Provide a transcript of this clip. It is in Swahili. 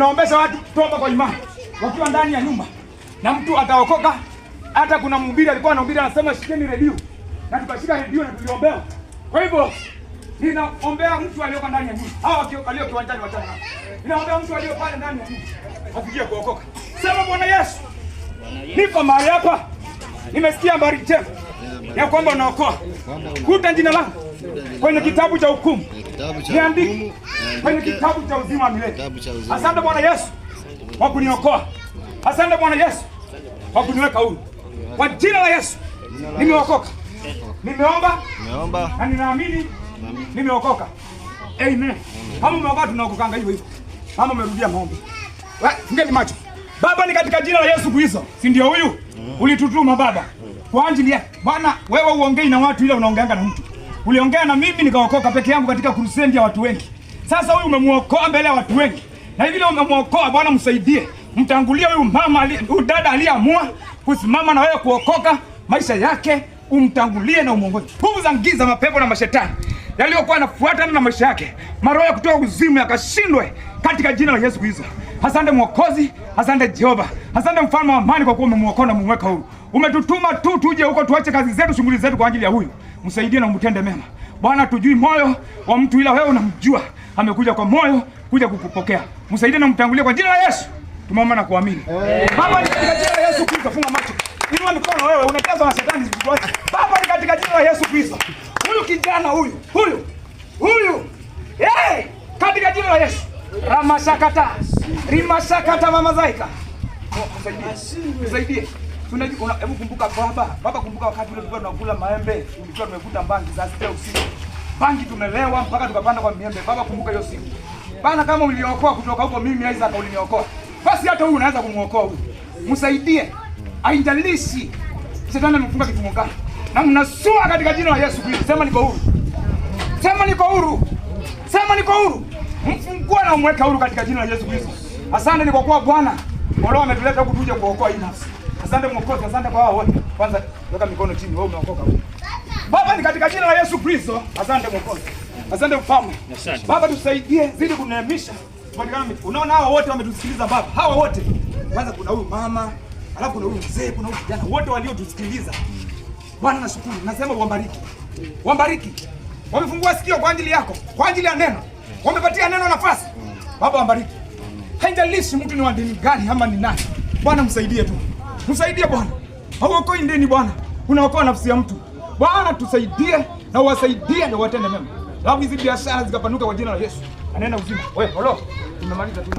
tunaombesha watu toba kwa imani wakiwa ndani ya nyumba, na mtu ataokoka. Hata kuna mhubiri alikuwa anahubiri anasema shikeni redio, na tukashika redio na tuliombewa. Kwa hivyo ninaombea mtu aliyoka ndani ya nyumba, hao walio kiwanjani watana. Ninaombea mtu aliyo pale ndani ya nyumba afikie kuokoka. Sema Bwana Yesu, niko mahali hapa, nimesikia habari njema ya kwamba unaokoa. Kuta jina langu kwenye kitabu cha hukumu, niandike kwenye kitabu cha uzima wa milele. Asante Bwana Yesu kwa kuniokoa. Asante Bwana Yesu kwa kuniweka huru. Kwa jina la Yesu nimeokoka. Nimeomba na ninaamini nimeokoka. Amen. Kama umeokoka tunaokokanga hivyo hivyo. Kama umerudia maombi. Fungeni macho. Baba, ni katika jina la Yesu Kristo. Si ndio huyu? Ulitutuma Baba kwa ajili ya Bwana. Wewe uongei na watu ila unaongeanga na mtu. Uliongea na mimi nikaokoka peke yangu katika crusade ya watu wengi. Sasa huyu umemuokoa mbele ya watu wengi. Na hivi leo umemuokoa Bwana, msaidie. Mtangulie huyu mama, huyu dada aliyeamua kusimama na wewe kuokoka maisha yake, umtangulie na umuongoze. Nguvu za giza, mapepo na mashetani yaliyokuwa yanafuatana na maisha yake, maroho ya kutoa uzimu yakashindwe katika jina la Yesu Kristo. Asante Mwokozi, asante Jehova, asante Mfalme wa amani kwa kuwa umemuokoa na umemweka huru. Umetutuma tu tuje huko tuache kazi zetu, shughuli zetu kwa ajili ya huyu. Msaidie na umtende mema. Bwana, tujui moyo wa mtu ila wewe unamjua. Amekuja kwa moyo kuja kukupokea. Msaidie na mtangulie kwa jina la Yesu. Tumeomba na kuamini. Baba, ni katika jina la Yesu Kristo, funga macho. Inua mikono wewe, unatazwa na shetani zikuache. Baba, ni katika jina la Yesu Kristo. Huyu kijana huyu. Katika jina la Yesu. Ramashakata. Rimashakata mama Zaika. Msaidie. Hebu kumbuka Baba, kumbuka wakati ule tulikuwa tunakula maembe, tulikuwa tumevuta bangi za usiku. Bangi tumelewa mpaka tukapanda kwa miembe. Baba, kumbuka hiyo siku. Bana, kama uliokoa kutoka huko mimi Isaac uliniokoa, basi hata huyu unaweza kumuokoa huyu. Msaidie. Haijalishi shetani amefunga kifungo gani. Na mnasua katika jina la Yesu Kristo. Sema niko huru. Sema niko huru. Sema niko huru. Mfungua na umweka huru katika jina la Yesu Kristo. Asante ni kwa kuwa Bwana Roho ametuleta huku tuje kuokoa hii nafsi. Asante Mwokozi, asante kwa hao wote. Kwanza weka mikono chini, wewe umeokoka. Baba, ni katika jina la Yesu Kristo. Asante Mwokozi. Asante Mfalme. Baba, tusaidie, zidi kuneemisha. Unaona hawa wote wametusikiliza Baba. Hawa wote. Kwanza kuna huyu mama, alafu kuna huyu mzee, kuna huyu kijana, wote waliotusikiliza. Bwana nashukuru. Nasema uwabariki. Wabariki. Wamefungua sikio kwa ajili yako, kwa ajili ya neno. Wamepatia neno nafasi. Baba, wabariki. Haijalishi mtu ni wa dini gani ama ni nani. Bwana msaidie tu. Msaidie Bwana. Hauokoi ndeni Bwana. Unaokoa nafsi ya mtu. Bwana tusaidie na uwasaidie na watende mema. Labu hizi biashara zikapanuka kwa jina la Yesu. Anaenda uzima. Wewe, holo. Tumemaliza tu.